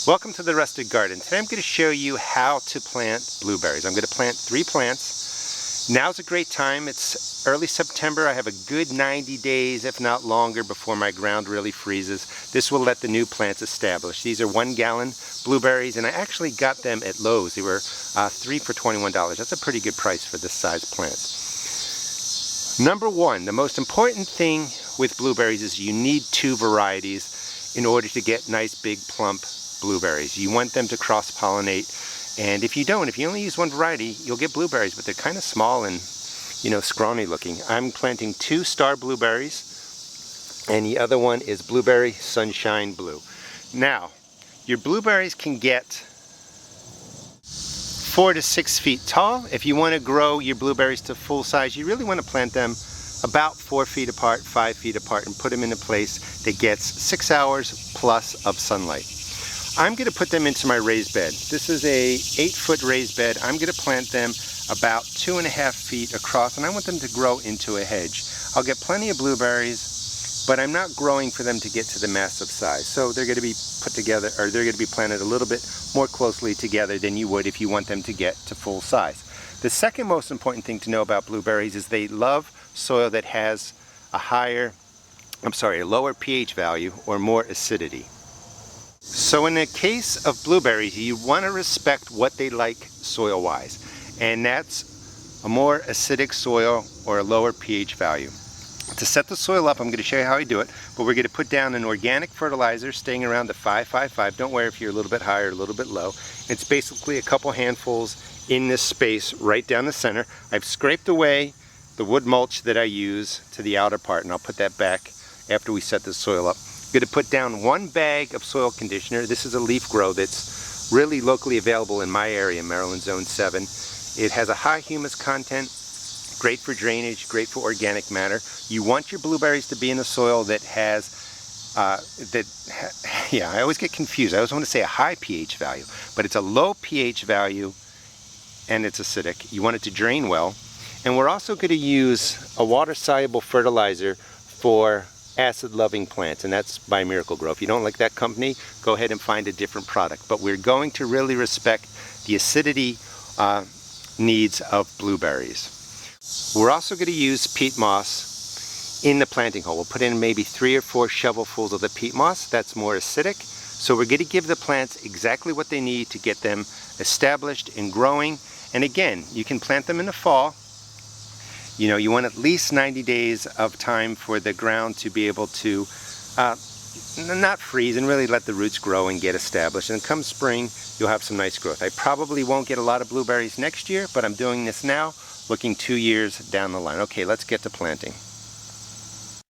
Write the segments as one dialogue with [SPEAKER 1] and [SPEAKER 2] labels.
[SPEAKER 1] Welcome to the Rustic Garden. Today I'm going to show you how to plant blueberries. I'm going to plant 3 plants. Now's a great time. It's early September. I have a good 90 days, if not longer, before my ground really freezes. This will let the new plants establish. These are 1-gallon blueberries, and I actually got them at Lowe's. They were 3 for $21. That's a pretty good price for this size plant. Number one, the most important thing with blueberries is you need 2 varieties in order to get nice, big, plump blueberries. You want them to cross-pollinate, and if you only use 1 variety, you'll get blueberries, but they're kind of small and, scrawny looking. I'm planting 2 star blueberries, and the other one is blueberry sunshine blue. Now, your blueberries can get 4 to 6 feet tall. If you want to grow your blueberries to full size, you really want to plant them about 4 feet apart, 5 feet apart, and put them in a place that gets 6 hours plus of sunlight. I'm going to put them into my raised bed. This is a 8-foot raised bed. I'm going to plant them about 2.5 feet across, and I want them to grow into a hedge. I'll get plenty of blueberries, but I'm not growing for them to get to the massive size. So they're going to be put together, or they're going to be planted a little bit more closely together than you would if you want them to get to full size. The second most important thing to know about blueberries is they love soil that has a lower pH value or more acidity. So in the case of blueberries, you want to respect what they like soil-wise, and that's a more acidic soil or a lower pH value. To set the soil up, I'm going to show you how I do it, but we're going to put down an organic fertilizer staying around the 5-5-5. Don't worry if you're a little bit high or a little bit low. It's basically a couple handfuls in this space right down the center. I've scraped away the wood mulch that I use to the outer part, and I'll put that back after we set the soil up. I'm going to put down 1 bag of soil conditioner. This is a leaf grow that's really locally available in my area, Maryland Zone 7. It has a high humus content, great for drainage, great for organic matter. You want your blueberries to be in a soil that has, I always get confused. I always want to say a high pH value, but it's a low pH value and it's acidic. You want it to drain well. And we're also going to use a water-soluble fertilizer for acid-loving plants, and that's by Miracle-Gro. If you don't like that company, go ahead and find a different product. But we're going to really respect the acidity needs of blueberries. We're also going to use peat moss in the planting hole. We'll put in maybe 3 or 4 shovelfuls of the peat moss. That's more acidic. So we're going to give the plants exactly what they need to get them established and growing. And again, you can plant them in the fall. You want at least 90 days of time for the ground to be able to not freeze and really let the roots grow and get established. And come spring, you'll have some nice growth. I probably won't get a lot of blueberries next year, but I'm doing this now, looking 2 years down the line. Okay, let's get to planting.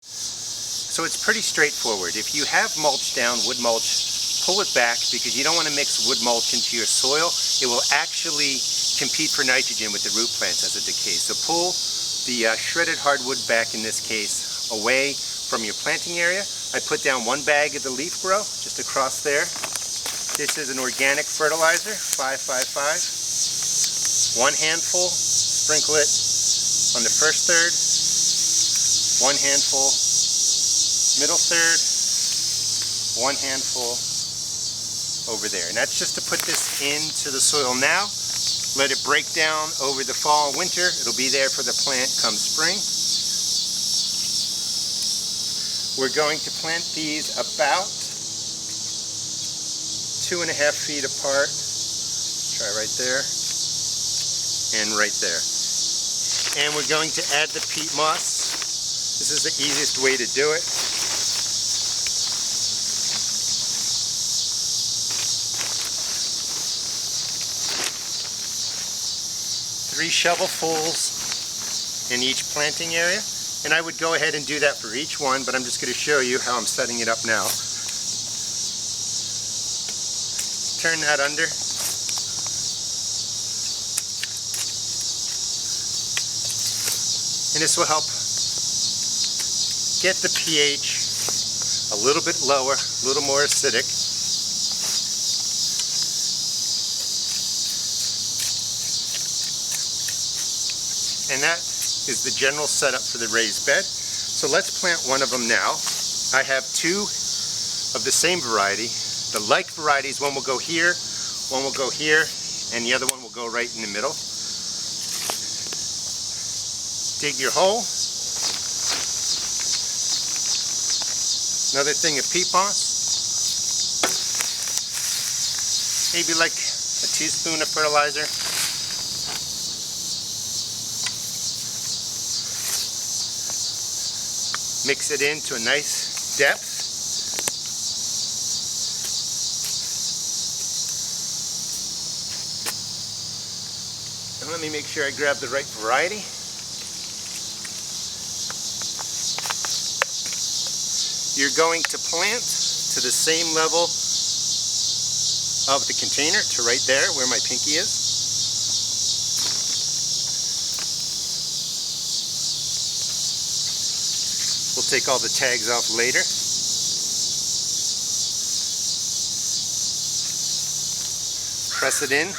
[SPEAKER 1] So it's pretty straightforward. If you have mulch down, wood mulch, pull it back because you don't want to mix wood mulch into your soil. It will actually compete for nitrogen with the root plants as it decays. So pull the shredded hardwood back, in this case, away from your planting area. I put down 1 bag of the leaf grow just across there. This is an organic fertilizer, 5-5-5. 1 handful, sprinkle it on the first third. 1 handful, middle third. 1 handful over there. And that's just to put this into the soil now. Let it break down over the fall and winter. It'll be there for the plant come spring. We're going to plant these about 2.5 feet apart. Try right there and right there. And we're going to add the peat moss. This is the easiest way to do it. 3 shovelfuls in each planting area, and I would go ahead and do that for each one, but I'm just going to show you how I'm setting it up now. Turn that under. And this will help get the pH a little bit lower, a little more acidic. And that is the general setup for the raised bed. So let's plant one of them now. I have 2 of the same variety, the like varieties. One will go here, one will go here, and the other one will go right in the middle. Dig your hole. Another thing of peat moss. Maybe like a teaspoon of fertilizer. Mix it into a nice depth. And let me make sure I grab the right variety. You're going to plant to the same level of the container, to right there where my pinky is. We'll take all the tags off later. Press it in.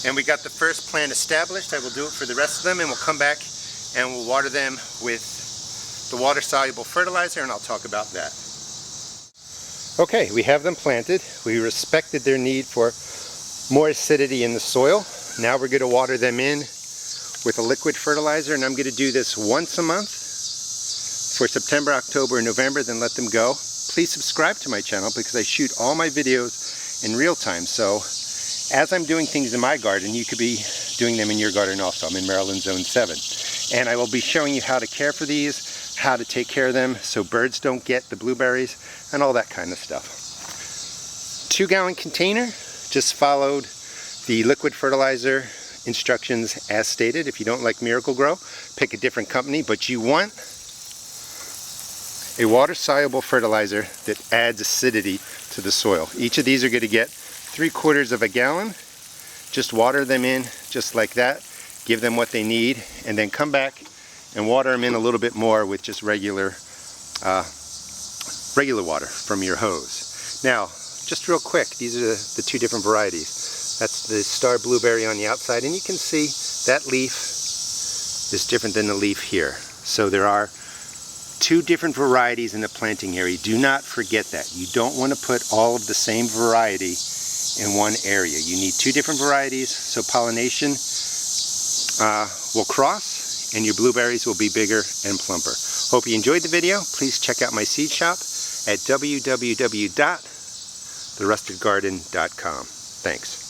[SPEAKER 1] And we got the first plant established. I will do it for the rest of them, and we'll come back and we'll water them with the water-soluble fertilizer, and I'll talk about that. Okay, we have them planted. We respected their need for more acidity in the soil. Now we're going to water them in with a liquid fertilizer, and I'm going to do this once a month for September, October, and November, then let them go. Please subscribe to my channel because I shoot all my videos in real time. So as I'm doing things in my garden, you could be doing them in your garden also. I'm in Maryland Zone 7. And I will be showing you how to care for these, how to take care of them so birds don't get the blueberries, and all that kind of stuff. 2-gallon container, just followed the liquid fertilizer instructions as stated. If you don't like Miracle-Gro, pick a different company, but you want a water-soluble fertilizer that adds acidity to the soil. Each of these are going to get 3/4 of a gallon. Just water them in just like that, give them what they need, and then come back and water them in a little bit more with just regular water from your hose. Now, just real quick, these are the 2 different varieties. That's the star blueberry on the outside, and you can see that leaf is different than the leaf here. So there are 2 different varieties in the planting area. Do not forget that. You don't want to put all of the same variety in one area. You need 2 different varieties so pollination will cross and your blueberries will be bigger and plumper. Hope you enjoyed the video. Please check out my seed shop at www.therustedgarden.com. Thanks.